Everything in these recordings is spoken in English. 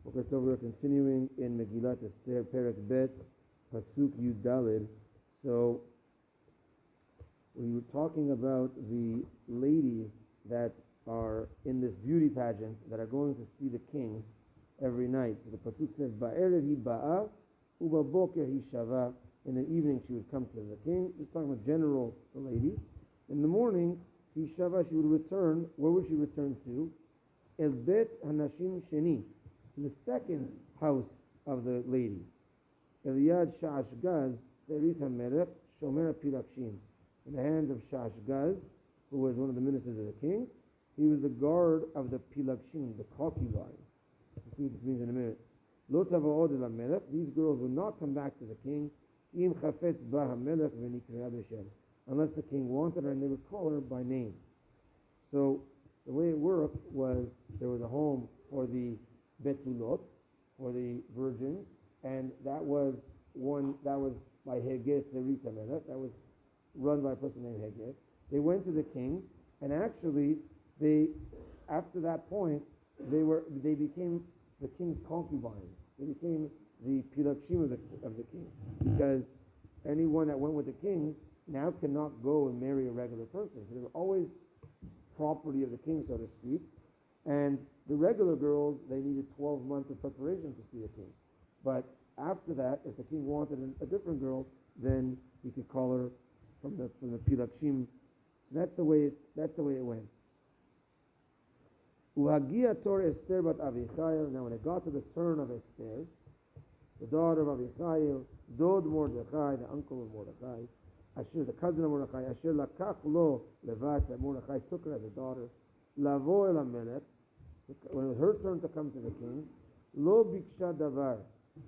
Okay, so we're continuing in Megilat Esther Perek Bet, Pasuk Yud Daled. So we were talking about the ladies that are in this beauty pageant that are going to see the king every night. So the Pasuk says, Ba'erev hi ba'a, u'baboker hi shava. In the evening she would come to the king. Just talking about general the ladies. In the morning, hi shava, she would return. Where would she return to? El bet hanashim sheni, in the second house of the ladies. Eliyad Sha'ashgaz, Seris HaMelech, Shomer Pilakshim. In the hands of Sha'ashgaz, who was one of the ministers of the king, he was the guard of the Pilakshim, the concubines. We'll see what this means in a minute. Lo tava'od el HaMelech, these girls would not come back to the king, Im chafetz ba HaMelech v'nikreya b'shem, unless the king wanted her and they would call her by name. So the way it worked was there was a home for the Betulot, for the virgins, and that was by Hege Seris HaMelech, that was run by a person named Hege. They went to the king, and actually, after that point, they became the king's concubines. They became the Pilakshim of the king, because anyone that went with the king now cannot go and marry a regular person. So they were always property of the king, so to speak. And the regular girls, they needed 12 months of preparation to see the king. But after that, if the king wanted a different girl, then he could call her from the Pilakshim. That's the way it went. Uhagia Tor Esther bat Avichai. Now when it got to the turn of Esther, the daughter of Avichai, Dod Mordechai, the uncle of Mordechai, Asher, the cousin of Mordechai, Asher lakach lo levat, that Mordechai took her as a daughter, Lavo el HaMelech, when it was her turn to come to the king, Lo biksha davar,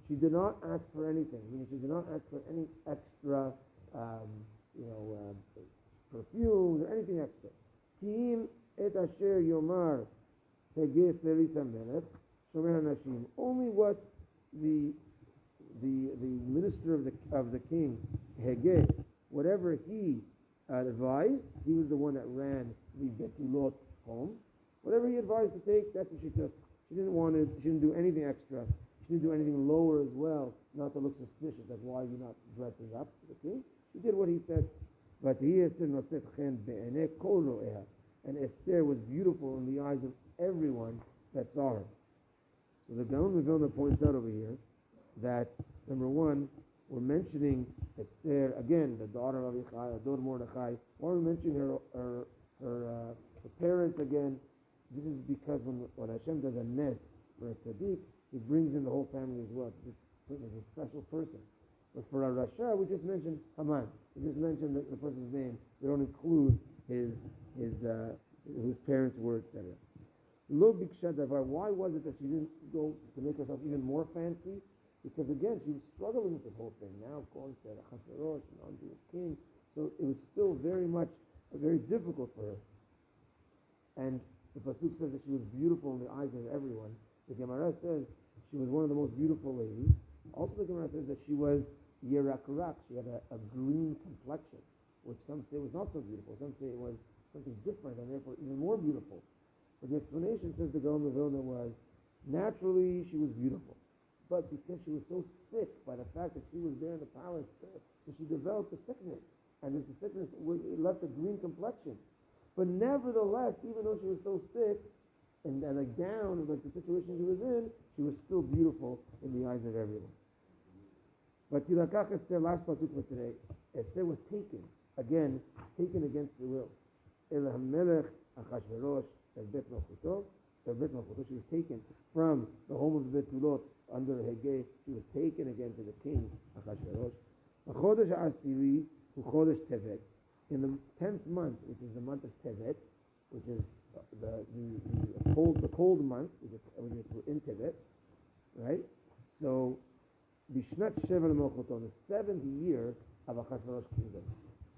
she did not ask for anything, meaning she did not ask for any extra, perfumes or anything extra. Ki'im et asher yomar hege seris HaMelech shomer hanashim. Only what the minister of the king, Hege, whatever he advised, he was the one that ran the Betulot home. Whatever he advised to take, that's what she took. She didn't do anything extra. She didn't do anything lower as well, not to look suspicious. That's why you're not dressing up for the king. She did what he said. But he Esther noset chen be'enei kol ro'eha. And Esther was beautiful in the eyes of everyone that saw her. So the Gaon of Vilna points out over here that, number one, we're mentioning Esther, again, the daughter of Avichai, daughter of Mordechai. Why are we mentioning her parents again? This is because when Hashem does a nes for a tzaddik, he brings in the whole family as well. This person is a special person. But for a Rasha, we just mentioned Haman. We just mentioned the person's name. We don't include his whose parents were, etc. Lo biksha davar. Why was it that she didn't go to make herself even more fancy? Because again, she was struggling with this whole thing. Now, of course, she had a Chashverosh, and now she was king. So it was still very difficult for her. And the Pasuk says that she was beautiful in the eyes of everyone. The Gemara says she was one of the most beautiful ladies. Also, the Gemara says that she was Yerak. She had a green complexion, which some say was not so beautiful. Some say it was something different and therefore even more beautiful. But the explanation, says the Gaon of Vilna, was naturally she was beautiful. But because she was so sick by the fact that she was there in the palace, so she developed a sickness. And the sickness left a green complexion. But nevertheless, even though she was so sick, and like down, like the situation she was in, she was still beautiful in the eyes of everyone. But Tilakach Esther, last pasuk for today, Esther was taken against her will. El HaMelech Achashverosh El Bet Malchuto. She was taken from the home of the Betulot under Hege. She was taken again to the king Achashverosh. Chodesh Asiri hu Chodesh Tevet. In the 10th month, which is the month of Tevet, which is the cold month, which is in Tevet, right? So, Bishnat Sheva L'Malchuto, the 7th year of Achashverosh kingdom.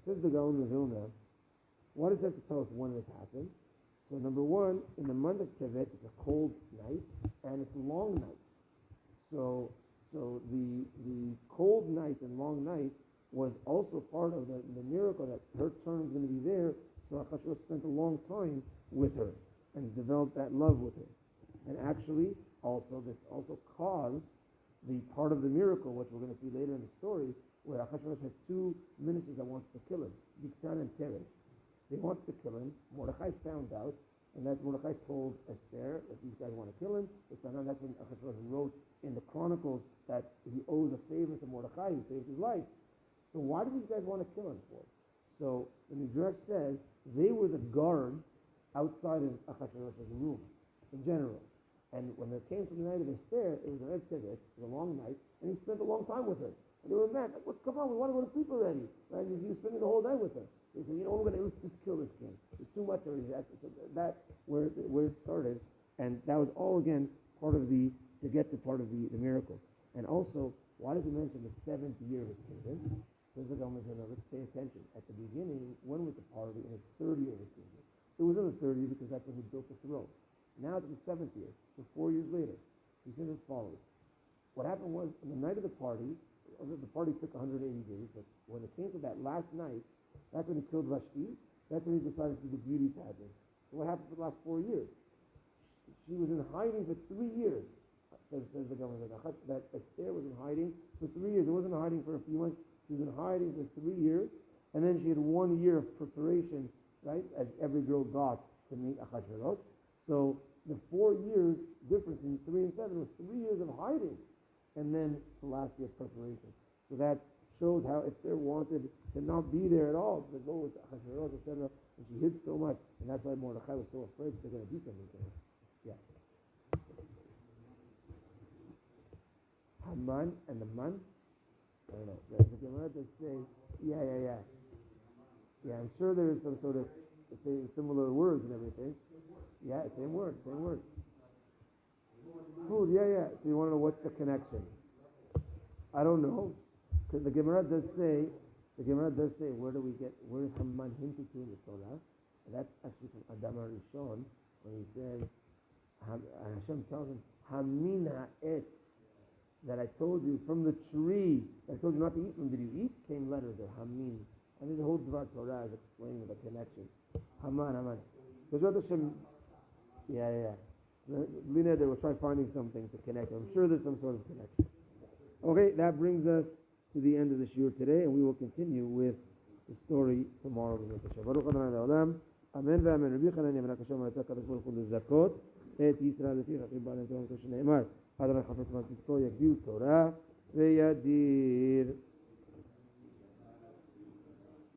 Says the Gaon of Vilna, what does that tell us when this happened? So number one, in the month of Tevet, it's a cold night, and it's a long night. So the cold night and long night was also part of the miracle that her turn is going to be there. So Achashverosh spent a long time with her and developed that love with her. And actually, also, this also caused the part of the miracle, which we're going to see later in the story, where Achashverosh has two ministers that wants to kill him, Bigtan and Teresh. They wanted to kill him. Mordechai found out, and that's Mordechai told Esther that these guys want to kill him. That's when Achashverosh wrote in the Chronicles that he owes a favor to Mordechai, who saved his life. So why do these guys want to kill him for? So the Midrash says they were the guards outside of Achashverosh's room, in general. And when it came to the night of Esther, it was an Erev Tevet, it was a long night, and he spent a long time with her. And they were mad, like, come on, we want to go to sleep already. Right? And he was spending the whole night with her. They said, we're going to just kill this king. It's too much already. That's where it started. And that was all, again, part of to get to part of the miracle. And also, why does he mention the 7th year of his kingdom? Says the government, let's pay attention. At the beginning, when was the party? In his 3rd year of his kingdom. It was in the 3rd year because that's when he built the throne. Now it's the 7th year, so 4 years later. He says as follows. What happened was, on the night of the party took 180 days, but when it came to that last night, that's when he killed Vashti, that's when he decided to do the beauty pageant. So what happened for the last 4 years? She was in hiding for 3 years, says the government, that Esther was in hiding for 3 years. It wasn't hiding for a few months, she was in hiding for 3 years, and then she had 1 year of preparation, right, as every girl got to meet Achashverosh. So the 4 years difference in 3 and 7 was 3 years of hiding, and then the last year of preparation. So that shows how Esther wanted to not be there at all, to go with Achashverosh, etc. And she hid so much, and that's why Mordechai was so afraid they're going to do something to her. Yeah. Haman and the man. I don't know. The Gemara does say, yeah. I'm sure there is some sort of similar words and everything. Yeah, same word. Food, yeah. So you want to know what's the connection? I don't know. Because the Gemara does say, where does Haman hinted to in the Torah? And that's actually from Adam Rishon, when he says, Hashem tells him, Hamina etz, that I told you from the tree, I told you not to eat from, did you eat? Same letters there, Hamin. I think the whole Dvar Torah is explaining the connection. Haman. Yeah. Lina, they will try finding something to connect. I'm sure there's some sort of connection. Okay, that brings us to the end of the shiur today, and we will continue with the story tomorrow. Baruch Adonai Le'olam. Amen ve'amen. Rabbi Chanan Yemen HaKashem Ha'etzak Kadosh Baruch Hu Lezakot et Yisrael Lefi Chachim Ba'alem Torah K'to Shene'emar Adonai Chafetz Matzidko Yagdiu Torah ve'yadir.